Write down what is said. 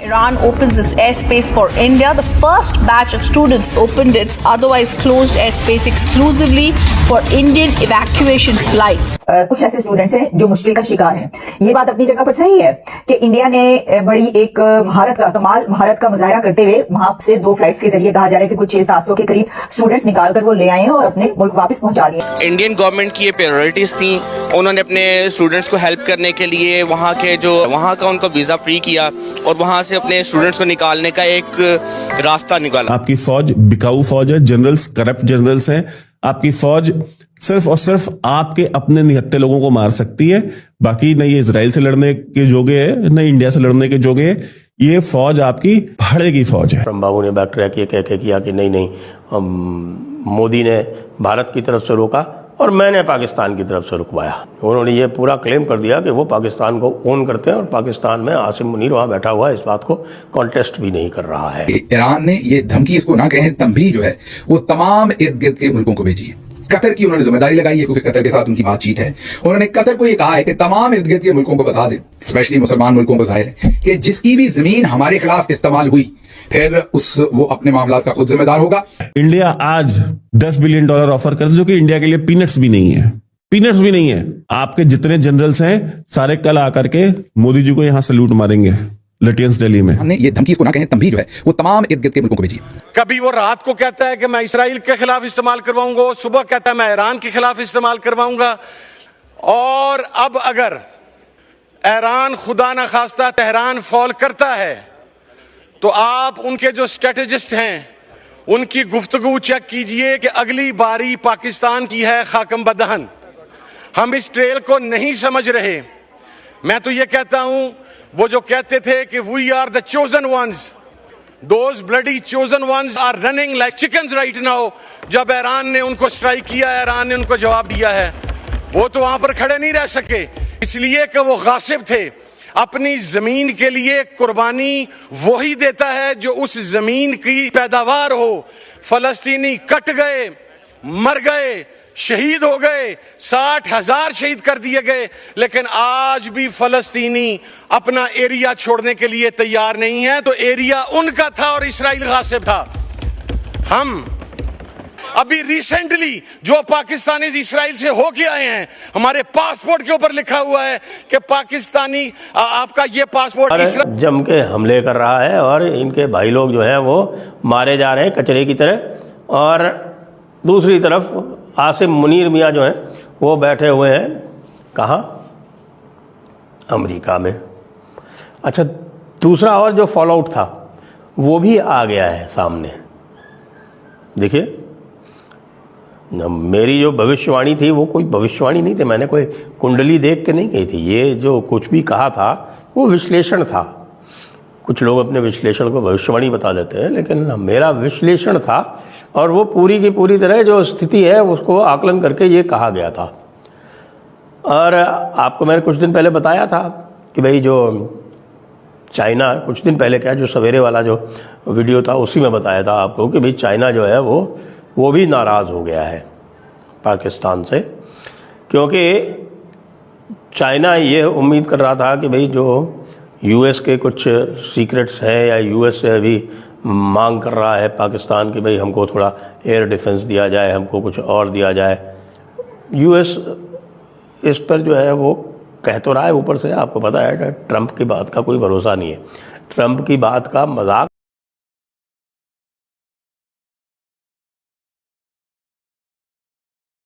Iran opens its airspace for India. The first batch of students opened its otherwise closed airspace exclusively for Indian evacuation flights. कुछ ऐसे students हैं जो मुश्किल का शिकार हैं। ये बात अपनी जगह पर सही है कि इंडिया ने बड़ी एक महारत का मुजाहरा करते हुए वहां से 2 फ्लाइट्स के जरिए कहा जा रहा है कि कुछ 600-700 के करीब स्टूडेंट्स निकाल कर वो ले आए हैं और अपने मुल्क वापस पहुंचा दिए। इंडियन गवर्नमेंट की ये प्रायोरिटीज थी, उन्होंने अपने स्टूडेंट्स को हेल्प करने के लिए वहाँ का उनको वीजा फ्री किया और वहाँ से अपने स्टूडेंट्स को निकालने का एक रास्ता निकाला। आपकी फौज बिकाऊ फौज है, जनरल्स करप्ट जनरल्स हैं। आपकी फौज सिर्फ और सिर्फ आपके अपने निहत्थे लोगों को मार सकती है, बाकी न ये इजराइल से लड़ने के जोगे है न इंडिया से लड़ने के जोगे है। ये फौज आपकी भाड़े की फौज है। बाबू ने बैक ट्रैक ये कह के किया कि नहीं मोदी ने भारत की तरफ से रोका और मैंने पाकिस्तान की तरफ से रुकवाया। उन्होंने ये पूरा क्लेम कर दिया कि वो पाकिस्तान को ओन करते हैं और पाकिस्तान में आसिम मुनीर वहां बैठा हुआ है, इस बात को कॉन्टेस्ट भी नहीं कर रहा है। ईरान ने ये धमकी इसको ना कहें तंबी जो है वो तमाम इर्द गिर्द के मुल्कों को भेजी है। कतर की उन्होंने जिम्मेदारी लगाई है क्योंकि कतर के साथ उनकी बातचीत है। उन्होंने कतर को ये कहा है कि तमाम इर्द गिर्द के मुल्कों को बता दे, स्पेशली मुसलमान मुल्कों को जाहिर है कि जिसकी भी जमीन हमारे खिलाफ इस्तेमाल हुई फिर वो अपने मामला का खुद जिम्मेदार होगा। इंडिया आज $10 बिलियन ऑफर कर, जो कि इंडिया के लिए पीनट्स भी नहीं है। आपके जितने जनरल्स हैं सारे कल आकर के मोदी जी को यहां सैल्यूट मारेंगे लटियंस दिल्ली में। हमने ये धमकी इसको ना कहें तंबी जो है वो तमाम इर्द गिर्द के मुल्कों को भेजी। कभी वो रात को कहता है कि मैं इसराइल के खिलाफ इस्तेमाल करवाऊंगा, सुबह कहता है मैं ईरान के खिलाफ इस्तेमाल करवाऊंगा। और अब अगर ईरान खुदा न खास्ता तेहरान फॉल करता है तो आप उनके जो स्ट्रेटेजिस्ट हैं उनकी गुफ्तगू चेक कीजिए कि अगली बारी पाकिस्तान की है खाकम बदहन। हम इस ट्रेल को नहीं समझ रहे। मैं तो ये कहता हूं, वो जो कहते थे कि we are the chosen ones, those bloody chosen ones are running like chickens right now. जब ईरान ने उनको स्ट्राइक किया, ईरान ने उनको जवाब दिया है, वो तो वहां पर खड़े नहीं रह सके, इसलिए कि वो गासिब थे। अपनी जमीन के लिए कुर्बानी वही देता है जो उस जमीन की पैदावार हो। फलस्तीनी कट गए, मर गए, शहीद हो गए, 60,000 शहीद कर दिए गए, लेकिन आज भी फलस्तीनी अपना एरिया छोड़ने के लिए तैयार नहीं है। तो एरिया उनका था और इसराइल गासिब था। हम अभी रिसेंटली जो पाकिस्तानी इसराइल से होके आए हैं, हमारे पासपोर्ट के ऊपर लिखा हुआ है कि पाकिस्तानी आपका ये पासपोर्ट जम के हमले कर रहा है और इनके भाई लोग जो हैं वो मारे जा रहे हैं कचरे की तरह। और दूसरी तरफ आसिम मुनीर मियाँ जो हैं वो बैठे हुए हैं कहाँ? अमेरिका में। अच्छा, दूसरा और जो फॉल आउट था वो भी आ गया है सामने। देखिए, मेरी जो भविष्यवाणी थी वो कोई भविष्यवाणी नहीं थी, मैंने कोई कुंडली देख के नहीं कही थी। ये जो कुछ भी कहा था वो विश्लेषण था। कुछ लोग अपने विश्लेषण को भविष्यवाणी बता देते हैं, लेकिन मेरा विश्लेषण था और वो पूरी की पूरी तरह जो स्थिति है उसको आकलन करके ये कहा गया था। और आपको मैंने कुछ दिन पहले बताया था कि भाई जो चाइना, कुछ दिन पहले क्या, जो सवेरे वाला जो वीडियो था उसी में बताया था आपको कि भाई चाइना जो है वो भी नाराज़ हो गया है पाकिस्तान से, क्योंकि चाइना ये उम्मीद कर रहा था कि भाई जो यूएस के कुछ सीक्रेट्स है या यूएस से अभी मांग कर रहा है पाकिस्तान कि भाई हमको थोड़ा एयर डिफेंस दिया जाए, हमको कुछ और दिया जाए। यूएस इस पर जो है वो कह तो रहा है ऊपर से, आपको पता है ट्रंप की बात का कोई भरोसा नहीं है। ट्रंप की बात का मजाक